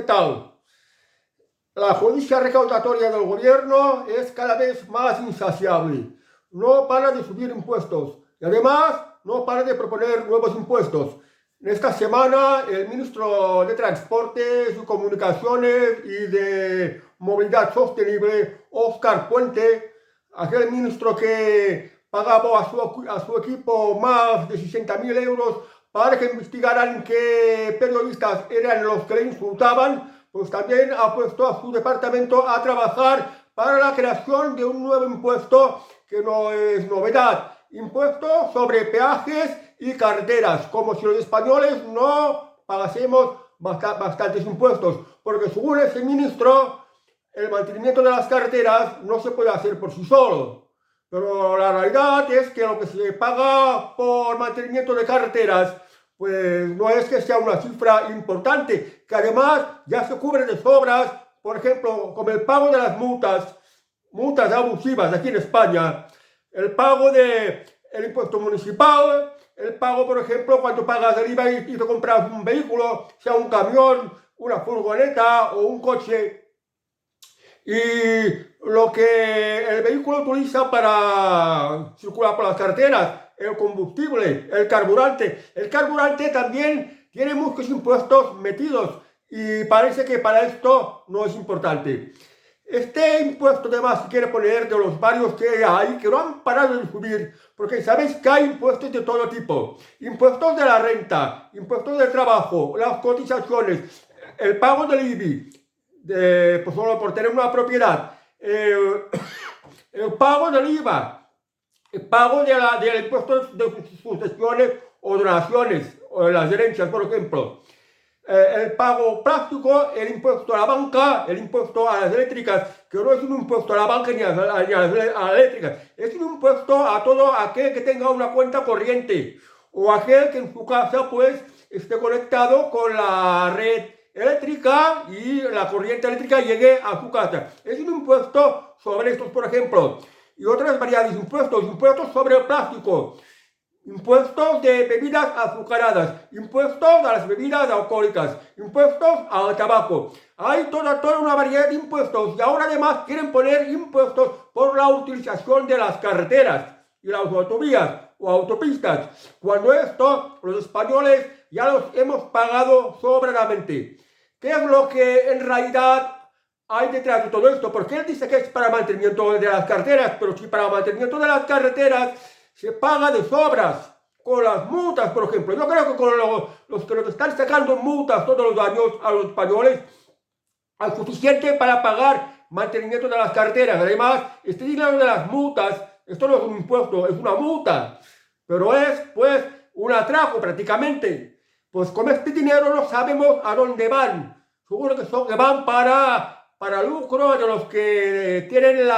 tal? La justicia recaudatoria del gobierno es cada vez más insaciable. No para de subir impuestos y además no para de proponer nuevos impuestos. Esta semana el ministro de Transportes y Comunicaciones y de Movilidad Sostenible, Óscar Puente, aquel ministro que pagaba a su equipo más de 60.000 euros para que investigaran qué periodistas eran los que le insultaban, pues también ha puesto a su departamento a trabajar para la creación de un nuevo impuesto que no es novedad. Impuesto sobre peajes y carreteras, como si los españoles no pagásemos bastantes impuestos, porque según ese ministro, el mantenimiento de las carreteras no se puede hacer por sí solo. Pero la realidad es que lo que se paga por mantenimiento de carreteras, pues no es que sea una cifra importante, que además ya se cubre de sobras, por ejemplo, como el pago de las multas abusivas aquí en España, el pago del impuesto municipal, el pago, por ejemplo, cuando pagas el IVA y te compras un vehículo, sea un camión, una furgoneta o un coche, y lo que el vehículo utiliza para circular por las carreteras, el combustible, el carburante. El carburante también tiene muchos impuestos metidos y parece que para esto no es importante. Este impuesto además se quiere poner de los varios que hay, que no han parado de subir, porque sabéis que hay impuestos de todo tipo. Impuestos de la renta, impuestos del trabajo, las cotizaciones, el pago del IBI, pues solo por tener una propiedad, el pago del IVA, el pago del impuesto de sucesiones o donaciones, o de las herencias, por ejemplo. El pago práctico, el impuesto a la banca, el impuesto a las eléctricas, que no es un impuesto a la banca ni a las eléctricas, es un impuesto a todo aquel que tenga una cuenta corriente o aquel que en su casa pues esté conectado con la red eléctrica y la corriente eléctrica llegue a su casa. Es un impuesto sobre estos, por ejemplo, y otras variedades de impuestos, impuestos sobre el plástico, impuestos de bebidas azucaradas, impuestos a las bebidas alcohólicas, impuestos al tabaco. Hay toda una variedad de impuestos y ahora además quieren poner impuestos por la utilización de las carreteras y las autovías o autopistas, cuando esto los españoles ya los hemos pagado sobradamente. ¿Qué es lo que en realidad hay detrás de todo esto? Porque él dice que es para mantenimiento de las carreteras, pero si para mantenimiento de las carreteras se paga de sobras, con las multas, por ejemplo. Yo creo que con los que nos están sacando multas todos los años a los españoles, hay suficiente para pagar mantenimiento de las carreteras. Además, este dinero de las multas, esto no es un impuesto, es una multa, pero es pues un atraco prácticamente. Pues con este dinero no sabemos a dónde van. Seguro que van para lucro de los que tienen el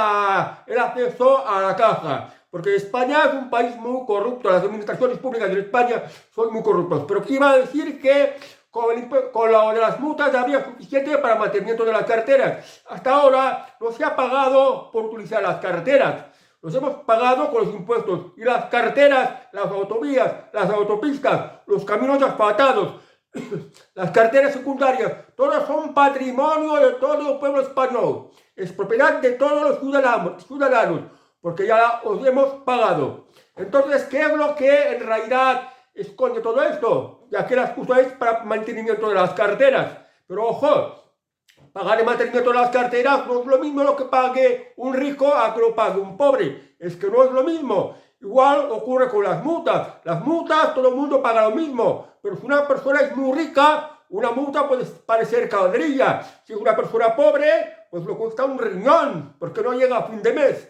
acceso a la caja. Porque España es un país muy corrupto, las administraciones públicas de España son muy corruptas. Pero que iba a decir que con lo de las multas había suficiente para el mantenimiento de las carreteras. Hasta ahora no se ha pagado por utilizar las carreteras. Los hemos pagado con los impuestos. Y las carreteras, las autovías, las autopistas, los caminos asfaltados, las carreteras secundarias, todas son patrimonio de todo el pueblo español. Es propiedad de todos los ciudadanos, porque ya os hemos pagado. Entonces, ¿qué es lo que en realidad esconde todo esto? Ya que la excusa es para mantenimiento de las carreteras. Pero ojo, pagar el mantenimiento de las carreteras no es lo mismo lo que pague un rico a que lo pague un pobre. Es que no es lo mismo. Igual ocurre con las multas. Las multas todo el mundo paga lo mismo. Pero si una persona es muy rica, una multa puede parecer calderilla. Si es una persona pobre, pues le cuesta un riñón, porque no llega a fin de mes.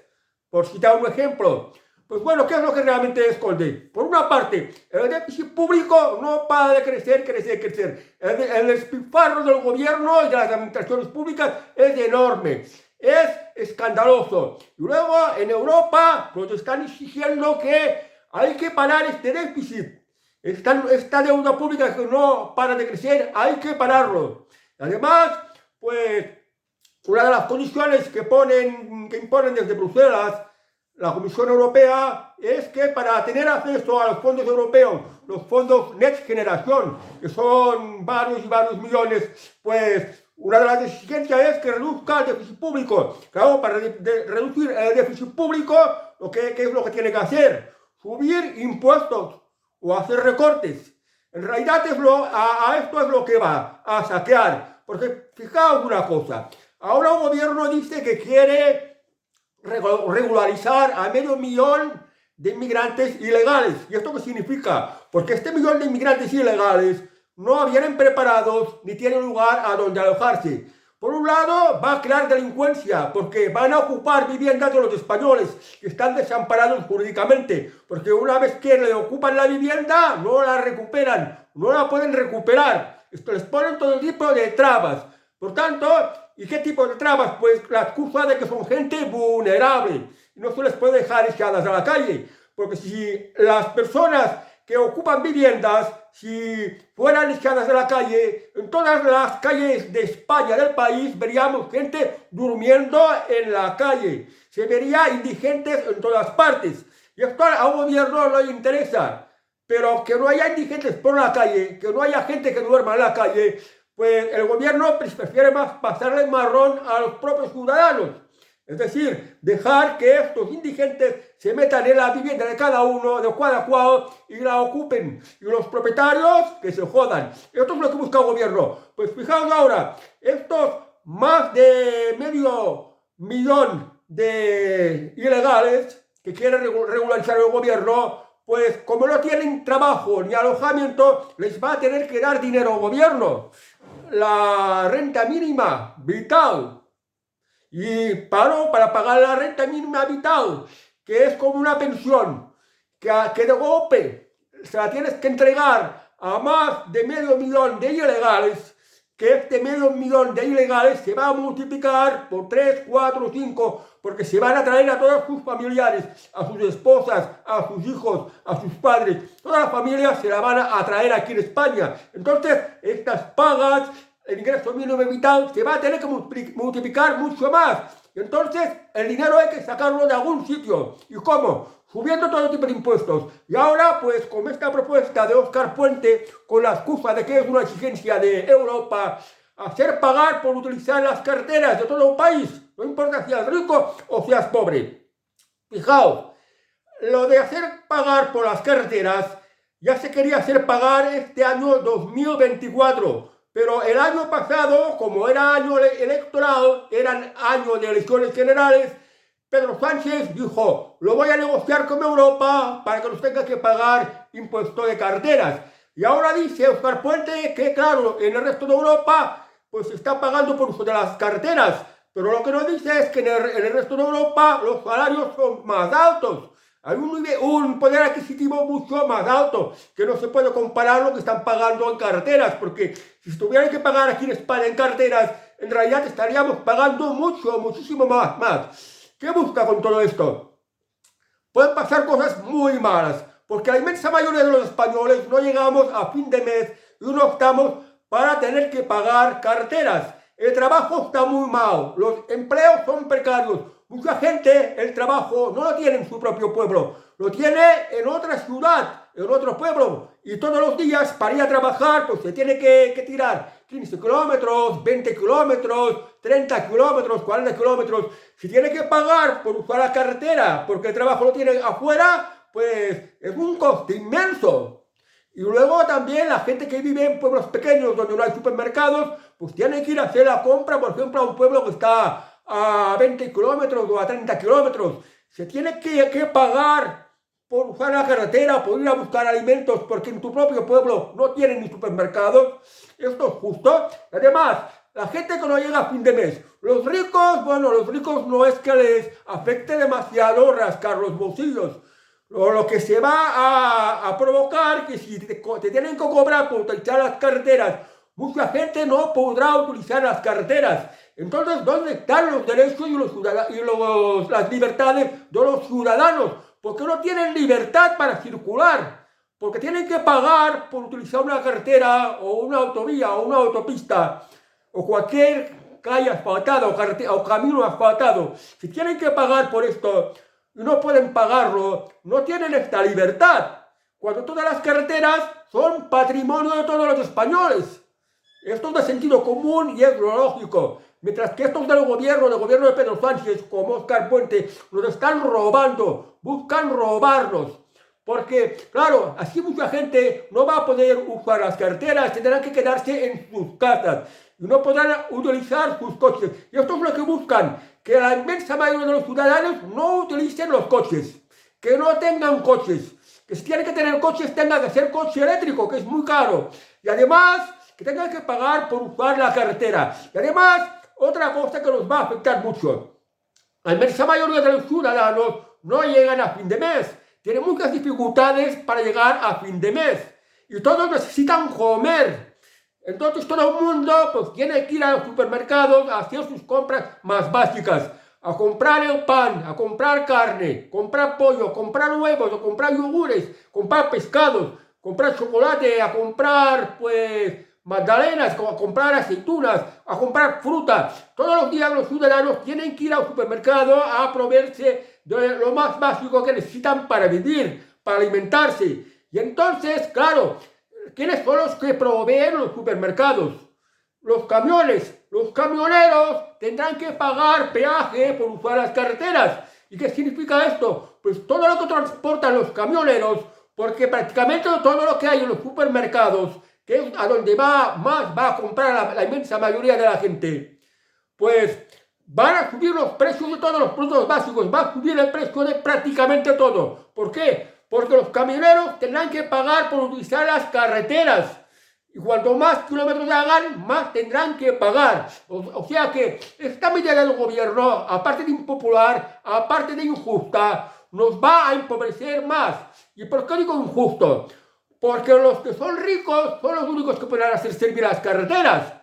Por citar un ejemplo. Pues bueno, ¿qué es lo que realmente esconde? Por una parte, el déficit público no para de crecer. El despilfarro del gobierno y de las administraciones públicas es enorme. Es escandaloso. Y luego, en Europa, nos están exigiendo que hay que parar este déficit. Esta deuda pública que no para de crecer, hay que pararlo. Además, pues, una de las condiciones que imponen desde Bruselas, la Comisión Europea, es que para tener acceso a los fondos europeos, los fondos Next Generation, que son varios y varios millones, pues Una de las exigencias es que reduzca el déficit público. Claro, para reducir el déficit público, ¿qué es lo que tiene que hacer? Subir impuestos o hacer recortes. En realidad a esto es lo que va a saquear. Porque fijaos una cosa, ahora el gobierno dice que quiere regularizar a 500.000 de inmigrantes ilegales. ¿Y esto qué significa? Porque este millón de inmigrantes ilegales no vienen preparados ni tienen lugar a donde alojarse. Por un lado, va a crear delincuencia, porque van a ocupar viviendas de los españoles que están desamparados jurídicamente, porque una vez que le ocupan la vivienda, no la recuperan, no la pueden recuperar. Esto les ponen todo tipo de trabas. Por tanto, ¿y qué tipo de trabas? Pues la excusa de que son gente vulnerable y no se les puede dejar echadas a la calle, porque si las personas que ocupan viviendas, si fueran echadas de la calle, en todas las calles de España, del país, veríamos gente durmiendo en la calle. Se vería indigentes en todas partes. Y esto al gobierno no le interesa. Pero que no haya indigentes por la calle, que no haya gente que duerma en la calle, pues el gobierno prefiere más pasarle marrón a los propios ciudadanos. Es decir, dejar que estos indigentes se metan en la vivienda de cada uno, de cada cual, y la ocupen. Y los propietarios que se jodan. Esto es lo que busca el gobierno. Pues fijaos ahora, estos más de 500.000 de ilegales que quiere regularizar el gobierno, pues como no tienen trabajo ni alojamiento, les va a tener que dar dinero al gobierno. La renta mínima vital. Y para pagar la renta mínima vital, que es como una pensión, que de golpe se la tienes que entregar a más de 500.000 de ilegales, que este 500.000 de ilegales se va a multiplicar por 3, 4, 5, porque se van a traer a todos sus familiares, a sus esposas, a sus hijos, a sus padres. Todas las familias se la van a traer aquí en España. Entonces, estas pagas, el ingreso mínimo vital, se va a tener que multiplicar mucho más. Entonces, el dinero hay que sacarlo de algún sitio. ¿Y cómo? Subiendo todo tipo de impuestos. Y ahora, pues, con esta propuesta de Óscar Puente, con la excusa de que es una exigencia de Europa, hacer pagar por utilizar las carteras de todo un país, no importa si eres rico o seas pobre. Fijaos, lo de hacer pagar por las carreteras ya se quería hacer pagar este año 2024. Pero el año pasado, como era año electoral, eran año de elecciones generales, Pedro Sánchez dijo, lo voy a negociar con Europa para que nos tenga que pagar impuesto de carteras. Y ahora dice Óscar Puente que, claro, en el resto de Europa, pues se está pagando por uso de las carteras. Pero lo que no dice es que en el resto de Europa los salarios son más altos. Hay un poder adquisitivo mucho más alto, que no se puede comparar lo que están pagando en carteras, porque si tuvieran que pagar aquí en España en carteras, en realidad estaríamos pagando muchísimo más. ¿Qué busca con todo esto? Pueden pasar cosas muy malas, porque la inmensa mayoría de los españoles no llegamos a fin de mes y no estamos para tener que pagar carteras. El trabajo está muy mal, los empleos son precarios. Mucha gente el trabajo no lo tiene en su propio pueblo, lo tiene en otra ciudad, en otro pueblo. Y todos los días para ir a trabajar pues se tiene que tirar 15 kilómetros, 20 kilómetros, 30 kilómetros, 40 kilómetros. Si tiene que pagar por usar la carretera porque el trabajo lo tiene afuera, pues es un coste inmenso. Y luego también la gente que vive en pueblos pequeños donde no hay supermercados, pues tiene que ir a hacer la compra, por ejemplo, a un pueblo que está a 20 kilómetros o a 30 kilómetros. Se tiene que pagar por usar la carretera, por ir a buscar alimentos, porque en tu propio pueblo no tienen ni supermercados. Esto es justo. Además, la gente que no llega a fin de mes, los ricos, bueno, los ricos no es que les afecte demasiado rascar los bolsillos. Lo que se va a provocar que si te tienen que cobrar por utilizar las carreteras, mucha gente no podrá utilizar las carreteras. Entonces, ¿dónde están los derechos y las libertades de los ciudadanos? Porque no tienen libertad para circular, porque tienen que pagar por utilizar una carretera o una autovía o una autopista o cualquier calle asfaltada o camino asfaltado. Si tienen que pagar por esto y no pueden pagarlo, no tienen esta libertad, cuando todas las carreteras son patrimonio de todos los españoles. Esto es de sentido común y es lo lógico. Mientras que estos del gobierno de Pedro Sánchez, como Óscar Puente, nos están robando, buscan robarnos. Porque, claro, así mucha gente no va a poder usar las carteras, tendrán que quedarse en sus casas y no podrán utilizar sus coches. Y esto es lo que buscan, que la inmensa mayoría de los ciudadanos no utilicen los coches, que no tengan coches, que si tienen que tener coches tengan que ser coche eléctrico, que es muy caro. Y además, que tengan que pagar por usar la carretera. Y además, otra cosa que nos va a afectar mucho. La inmensa mayoría de los ciudadanos no llegan a fin de mes. Tienen muchas dificultades para llegar a fin de mes. Y todos necesitan comer. Entonces todo el mundo pues, tiene que ir a los supermercados a hacer sus compras más básicas. A comprar el pan, a comprar carne, comprar pollo, comprar huevos, a comprar yogures, comprar pescados, comprar chocolate, a comprar pues magdalenas, a comprar aceitunas, a comprar fruta. Todos los días los ciudadanos tienen que ir al supermercado a proveerse de lo más básico que necesitan para vivir, para alimentarse. Y entonces, claro, ¿quiénes son los que proveen los supermercados? Los camiones. Los camioneros tendrán que pagar peaje por usar las carreteras. ¿Y qué significa esto? Pues todo lo que transportan los camioneros, porque prácticamente todo lo que hay en los supermercados, que es a donde más va a comprar la inmensa mayoría de la gente, pues van a subir los precios de todos los productos básicos, va a subir el precio de prácticamente todo. ¿Por qué? Porque los camioneros tendrán que pagar por utilizar las carreteras. Y cuanto más kilómetros hagan, más tendrán que pagar. O sea que esta medida del gobierno, aparte de impopular, aparte de injusta, nos va a empobrecer más. ¿Y por qué digo injusto? Porque los que son ricos son los únicos que podrán hacer servir las carreteras.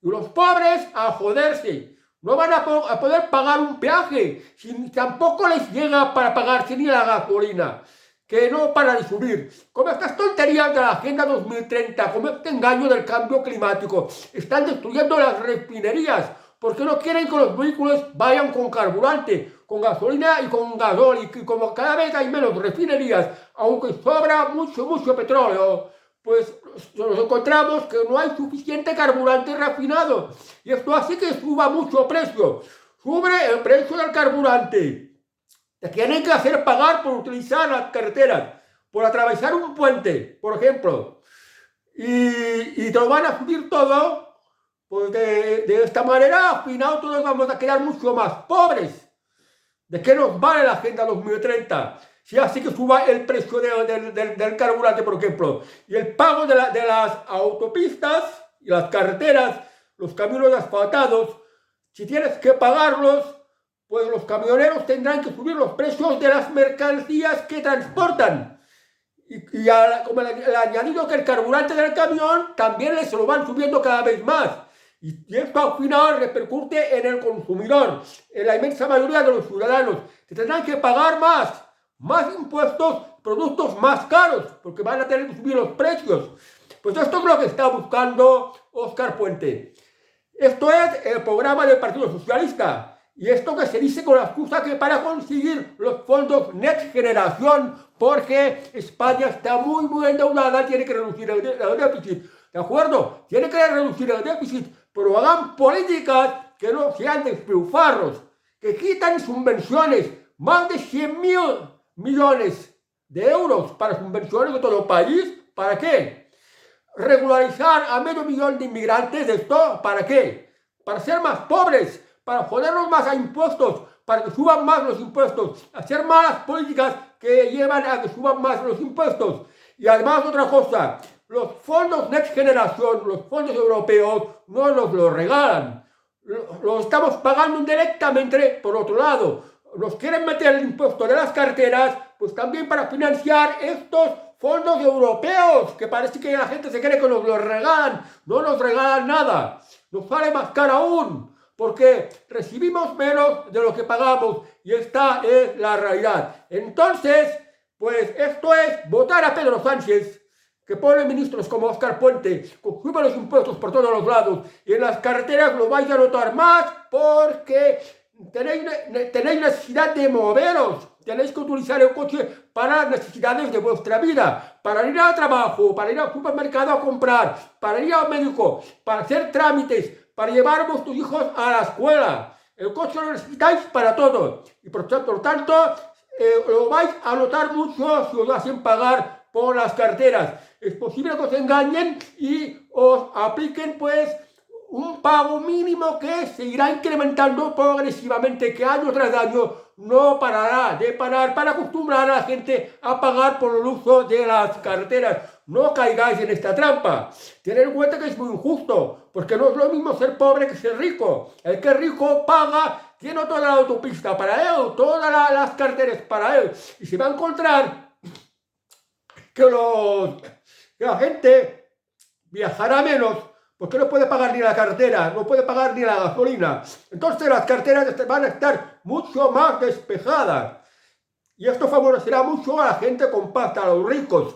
Y los pobres a joderse. No van a poder pagar un peaje, si tampoco les llega para pagarse ni la gasolina, que no para de subir. Como estas tonterías de la Agenda 2030, como este engaño del cambio climático, están destruyendo las refinerías, porque no quieren que los vehículos vayan con carburante, con gasolina y con gasol, y como cada vez hay menos refinerías, aunque sobra mucho petróleo, pues nos encontramos que no hay suficiente carburante refinado. Y esto hace que suba mucho el precio. Sube el precio del carburante. Te tienen que hacer pagar por utilizar las carreteras, por atravesar un puente, por ejemplo. Y te lo van a subir todo. Pues de esta manera, al final todos vamos a quedar mucho más pobres. ¿De qué nos vale la Agenda 2030? Si hace que suba el precio del carburante, por ejemplo, y el pago de las autopistas y las carreteras, los caminos asfaltados, si tienes que pagarlos, pues los camioneros tendrán que subir los precios de las mercancías que transportan. Y como el añadido que el carburante del camión también se lo van subiendo cada vez más. Y esto al final repercute en el consumidor, en la inmensa mayoría de los ciudadanos, que tendrán que pagar más impuestos, productos más caros, porque van a tener que subir los precios. Pues esto es lo que está buscando Óscar Puente. Esto es el programa del Partido Socialista. Y esto que se dice con la excusa que para conseguir los fondos Next Generation, porque España está muy endeudada, tiene que reducir el déficit. ¿De acuerdo? Tiene que reducir el déficit, pero hagan políticas que no sean despilfarros, que quitan subvenciones, más de 100.000 millones de euros para subvenciones de todo el país. ¿Para qué? Regularizar a 500.000 de inmigrantes, ¿esto para qué? Para ser más pobres, para jodernos más a impuestos, para que suban más los impuestos, hacer malas políticas que llevan a que suban más los impuestos. Y además otra cosa, los fondos Next Generation, los fondos europeos, no nos los regalan. Los estamos pagando indirectamente por otro lado. Nos quieren meter el impuesto de las carteras, pues también para financiar estos fondos europeos, que parece que la gente se cree que nos los regalan. No nos regalan nada. Nos sale más caro aún, porque recibimos menos de lo que pagamos, y esta es la realidad. Entonces, pues esto es votar a Pedro Sánchez, que pone ministros como Óscar Puente, que sube los impuestos por todos los lados, y en las carreteras lo vais a notar más porque tenéis necesidad de moveros, tenéis que utilizar el coche para las necesidades de vuestra vida, para ir al trabajo, para ir al supermercado a comprar, para ir al médico, para hacer trámites, para llevar a vuestros hijos a la escuela. El coche lo necesitáis para todo. Y por tanto, lo vais a notar mucho si os hacen pagar por las carteras. Es posible que os engañen y os apliquen pues un pago mínimo que se irá incrementando progresivamente, que año tras año no parará de parar para acostumbrar a la gente a pagar por el uso de las carteras. No caigáis en esta trampa. Tened en cuenta que es muy injusto, porque no es lo mismo ser pobre que ser rico. El que es rico paga, tiene toda la autopista para él, todas las carteras para él, y se va a encontrar que la gente viajará menos porque no puede pagar ni la cartera, no puede pagar ni la gasolina. Entonces las carteras van a estar mucho más despejadas. Y esto favorecerá mucho a la gente con pasta, a los ricos.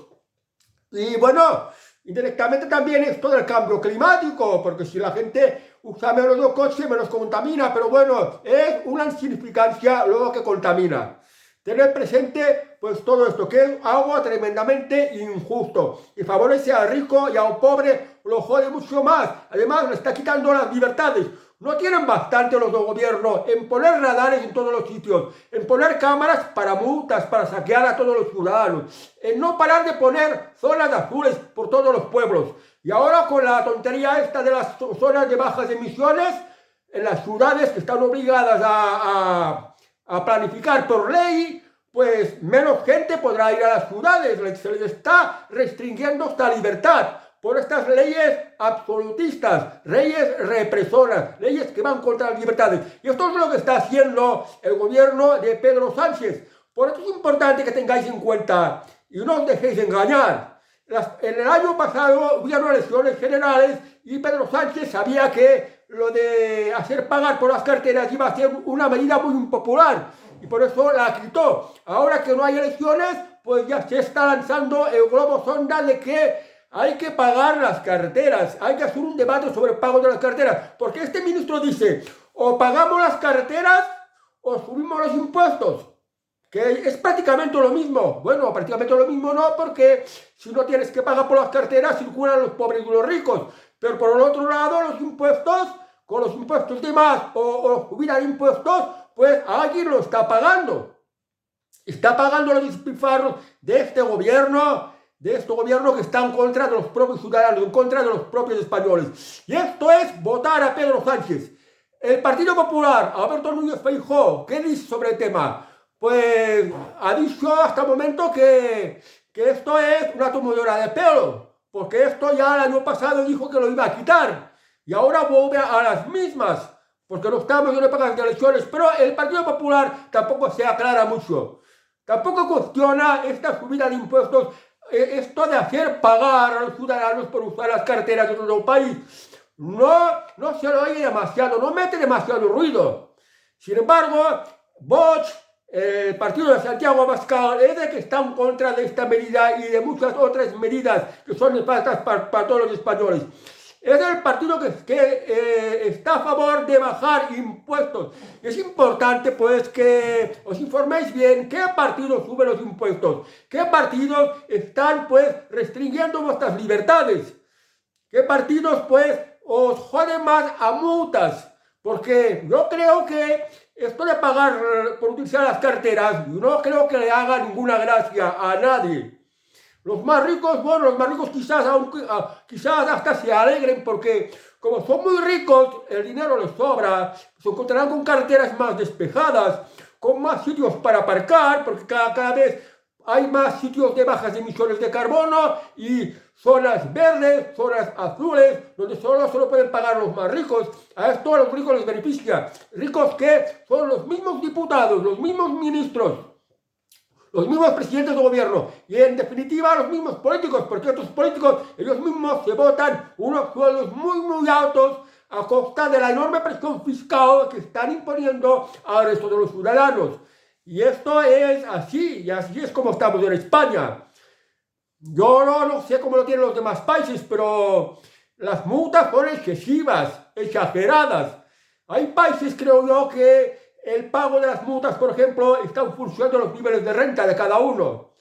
Y bueno, indirectamente también esto del cambio climático, porque si la gente usa menos los coches, menos contamina. Pero bueno, es una insignificancia lo que contamina. Tener presente pues todo esto, que es algo tremendamente injusto y favorece al rico y al pobre, lo jode mucho más. Además le está quitando las libertades. No tienen bastante los del gobierno en poner radares en todos los sitios, en poner cámaras para multas, para saquear a todos los ciudadanos, en no parar de poner zonas azules por todos los pueblos. Y ahora con la tontería esta de las zonas de bajas emisiones, en las ciudades que están obligadas a planificar por ley, pues menos gente podrá ir a las ciudades. Se les está restringiendo esta libertad por estas leyes absolutistas, leyes represoras, leyes que van contra las libertades. Y esto es lo que está haciendo el gobierno de Pedro Sánchez. Por eso es importante que tengáis en cuenta y no os dejéis engañar. En el año pasado hubieron elecciones generales y Pedro Sánchez sabía que lo de hacer pagar por las carteras iba a ser una medida muy impopular y por eso la quitó. Ahora que no hay elecciones, pues ya se está lanzando el globo sonda de que hay que pagar las carteras, hay que hacer un debate sobre el pago de las carteras, porque este ministro dice, o pagamos las carteras o subimos los impuestos, que es prácticamente lo mismo. Bueno, prácticamente lo mismo no, porque si no tienes que pagar por las carteras, circulan los pobres y los ricos, pero por el otro lado, los impuestos, con los impuestos de más o subida de impuestos, pues alguien lo está pagando. Está pagando los despilfarros de este gobierno que está en contra de los propios ciudadanos, en contra de los propios españoles. Y esto es votar a Pedro Sánchez. El Partido Popular, Alberto Núñez Feijóo, ¿qué dice sobre el tema? Pues ha dicho hasta el momento que esto es una tomadura de pelo, porque esto ya el año pasado dijo que lo iba a quitar, y ahora vuelve a las mismas, porque no estamos en épocas de elecciones. Pero el Partido Popular tampoco se aclara mucho, tampoco cuestiona esta subida de impuestos, esto de hacer pagar a los ciudadanos por usar las carteras de todo el país. No se lo oye demasiado, no mete demasiado ruido. Sin embargo, Vox, el partido de Santiago Abascal, es el que está en contra de esta medida y de muchas otras medidas que son nefastas para todos los españoles. Es el partido que está a favor de bajar impuestos. Es importante pues que os informéis bien qué partidos suben los impuestos, qué partidos están pues restringiendo vuestras libertades, qué partidos pues os joden más a multas, porque yo creo que esto de pagar por utilizar las carteras, no creo que le haga ninguna gracia a nadie. Los más ricos, bueno, los más ricos quizás hasta se alegren, porque como son muy ricos, el dinero les sobra, se encontrarán con carreteras más despejadas, con más sitios para aparcar, porque cada vez hay más sitios de bajas emisiones de carbono y zonas verdes, zonas azules, donde solo pueden pagar los más ricos. A esto a los ricos les beneficia. Ricos que son los mismos diputados, los mismos ministros, los mismos presidentes de gobierno y en definitiva los mismos políticos, porque estos políticos ellos mismos se votan unos sueldos muy altos a costa de la enorme presión fiscal que están imponiendo al resto de los ciudadanos. Y esto es así, y así es como estamos en España. Yo no sé cómo lo tienen los demás países, pero las multas son excesivas, exageradas. Hay países, creo yo, que el pago de las multas, por ejemplo, está en función de los niveles de renta de cada uno.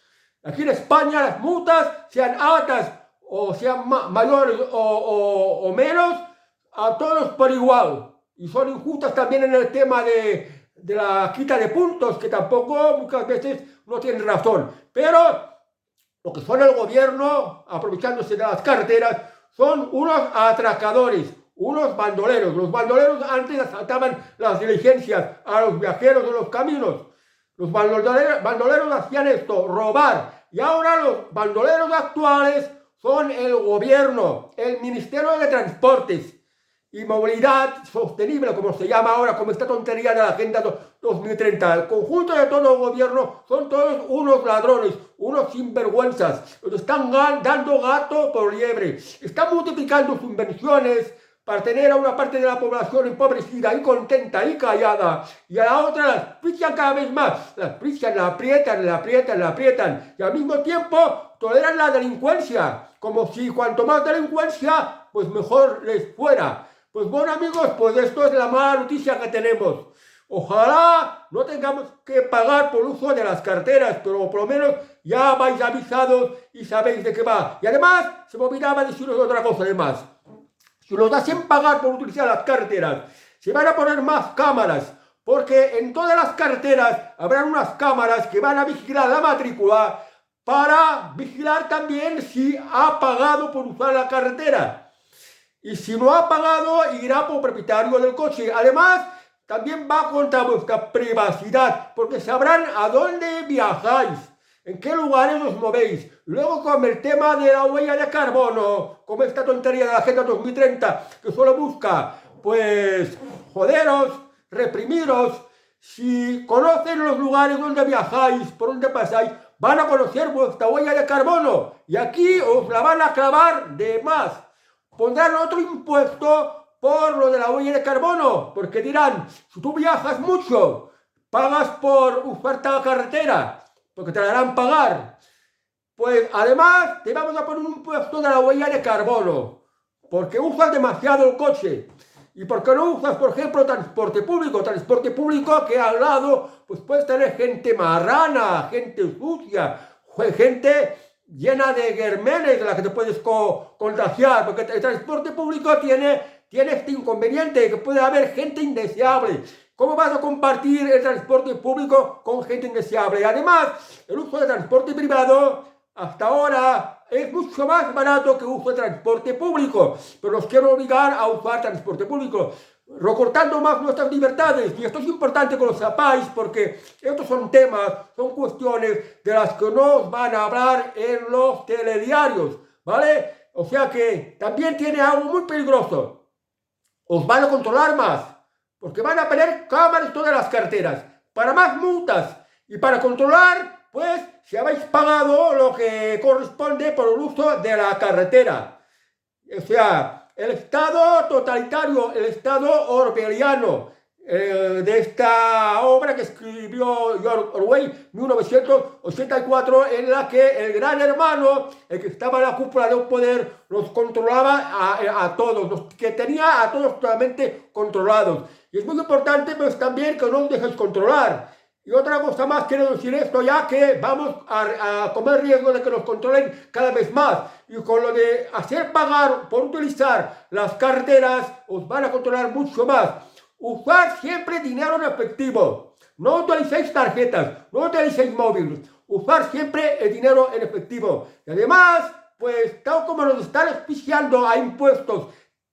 Aquí en España las multas, sean altas o sean mayores o menos, a todos por igual. Y son injustas también en el tema de la quita de puntos, que tampoco muchas veces no tienen razón. Pero lo que son el gobierno, aprovechándose de las carreteras, son unos atracadores, unos bandoleros. Los bandoleros antes asaltaban las diligencias a los viajeros de los caminos. Los bandoleros hacían esto, robar. Y ahora los bandoleros actuales son el gobierno, el Ministerio de Transportes y Movilidad Sostenible, como se llama ahora, como esta tontería de la Agenda 2030. El conjunto de todo el gobierno son todos unos ladrones, unos sinvergüenzas. Los están dando gato por liebre. Están multiplicando sus inversiones para tener a una parte de la población empobrecida y contenta y callada, y a la otra las prician cada vez más, las prician, la aprietan, la aprietan, la aprietan, y al mismo tiempo toleran la delincuencia, como si cuanto más delincuencia, pues mejor les fuera. Pues bueno amigos, pues esto es la mala noticia que tenemos. Ojalá no tengamos que pagar por uso de las carteras, pero por lo menos ya vais avisados y sabéis de qué va. Y además, se me olvidaba deciros otra cosa además. Si nos hacen pagar por utilizar las carreteras, se van a poner más cámaras, porque en todas las carreteras habrán unas cámaras que van a vigilar la matrícula para vigilar también si ha pagado por usar la carretera. Y si no ha pagado, irá por propietario del coche. Además, también va contra vuestra privacidad, porque sabrán a dónde viajáis, en qué lugares os movéis. Luego con el tema de la huella de carbono, como esta tontería de la Agenda 2030, que solo busca, pues, joderos, reprimiros. Si conocen los lugares donde viajáis, por donde pasáis, van a conocer vuestra huella de carbono. Y aquí os la van a clavar de más. Pondrán otro impuesto por lo de la huella de carbono, porque dirán, si tú viajas mucho, pagas por usar la carretera, porque te la harán pagar. Pues además te vamos a poner un impuesto de la huella de carbono, porque usas demasiado el coche. Y porque no usas, por ejemplo, transporte público que al lado pues puedes tener gente marrana, gente sucia, gente llena de gérmenes de la que te puedes contagiar, porque el transporte público tiene este inconveniente, que puede haber gente indeseable. ¿Cómo vas a compartir el transporte público con gente indeseable? Además, el uso de transporte privado hasta ahora es mucho más barato que el uso de transporte público, pero nos quieren obligar a usar transporte público, recortando más nuestras libertades. Y esto es importante que lo sepáis, porque estos son temas, son cuestiones de las que nos van a hablar en los telediarios, ¿vale? O sea que también tiene algo muy peligroso. Os van a controlar más, porque van a poner cámaras en todas las carreteras, para más multas y para controlar, pues, si habéis pagado lo que corresponde por el uso de la carretera. O sea, el Estado totalitario, el Estado orwelliano, de esta obra que escribió George Orwell, 1984, en la que el gran hermano, el que estaba en la cúpula del poder, los controlaba a todos, que tenía a todos totalmente controlados. Y es muy importante pues también que no os dejéis controlar. Y otra cosa más, quiero decir esto, ya que vamos a comer riesgo de que nos controlen cada vez más. Y con lo de hacer pagar por utilizar las carteras, os van a controlar mucho más. Usad siempre dinero en efectivo. No utilicéis tarjetas, no utilicéis móviles. Usad siempre el dinero en efectivo. Y además, pues tal como nos están auspiciando a impuestos,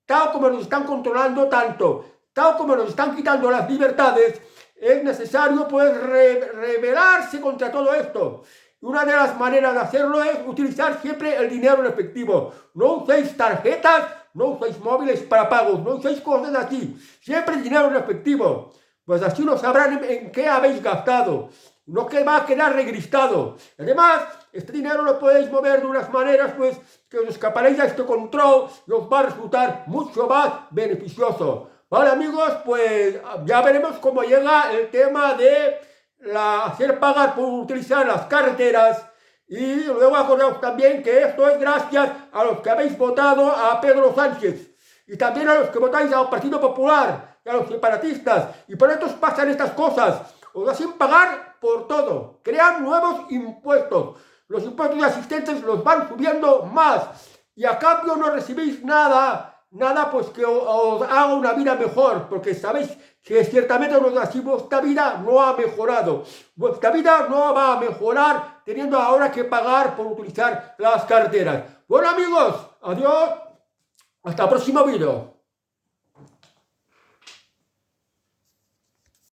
tal como nos están controlando tanto, tal como nos están quitando las libertades, es necesario pues rebelarse contra todo esto. Y una de las maneras de hacerlo es utilizar siempre el dinero en efectivo. No uséis tarjetas, no uséis móviles para pagos, no uséis cosas así. Siempre dinero en efectivo. Pues así no sabrán en qué habéis gastado. No que va a quedar registrado. Además, este dinero lo podéis mover de unas maneras pues que os escaparéis a este control y os va a resultar mucho más beneficioso. Vale amigos, pues ya veremos cómo llega el tema de hacer pagar por utilizar las carreteras. Y luego acordaos también que esto es gracias a los que habéis votado a Pedro Sánchez. Y también a los que votáis al Partido Popular y a los separatistas. Y por esto os pasan estas cosas. Os hacen pagar por todo. Crean nuevos impuestos. los impuestos de asistentes los van subiendo más y a cambio no recibís nada pues que os haga una vida mejor, porque sabéis que ciertamente así vuestra vida no ha mejorado. Vuestra vida no va a mejorar teniendo ahora que pagar por utilizar las carteras. Bueno amigos, adiós, hasta el próximo vídeo.